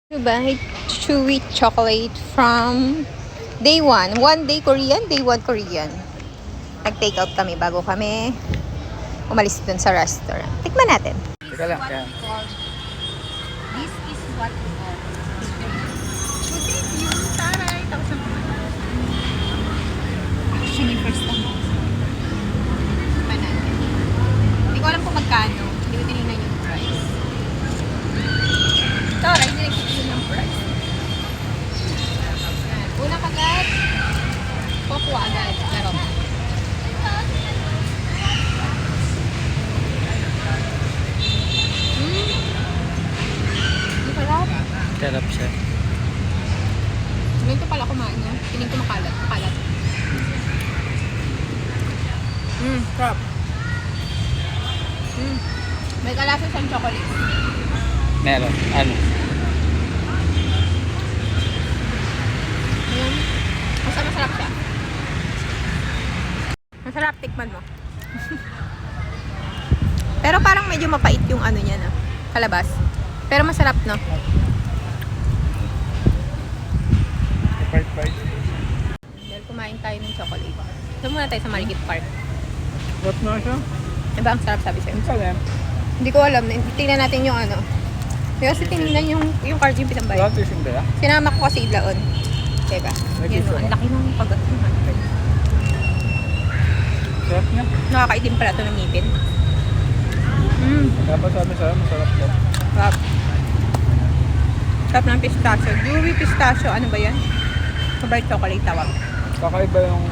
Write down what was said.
Diba? Chewy chocolate from day 1. 1 day Korean, day 1 Korean. Nag-take out kami bago kami umalis dun sa restaurant. Tikman natin. Teka lang. Yan. This is what we call. Thank you. Taray. Tapos ang actually, first time ako. Tikman natin. Hindi ko alam kung magkano. Hindi ko tinignan yung price. Taray, hindi nagkikita yung price. Unang kagat, kukuha agad. Pero, sarap. Sarap siya. Ganito pala kumain, no? Piling ko makalat. Makalat. Sarap. May kalasa siyang chocolate. Meron. Ano? Ayan. Basta masarap siya. Masarap, tikman mo. Pero parang medyo mapait yung ano niya, no? Kalabas. Pero masarap, no? Bite. Dahil kumain tayo ng chocolate. So muna tayo sa Marikit Park. What na siya? Diba ang sarap sabi sa'yo? Ang salam. Hindi ko alam. Tingnan natin yung ano. Kasi tinignan yung card yung pinambay. Wala ito yung ba? Sinama ko kasi idlaon. Teka. Yan o. Ang laki ng pagat ng hundred. Sarap niya. Nakakaitim pala ito ng ngipin. Dapat sabi sa'yo, masarap daw. Sarap. Sarap ng pistachio. Dewy pistachio. Ano ba yan? Sobrang chocolate tawag. Kakaiba yung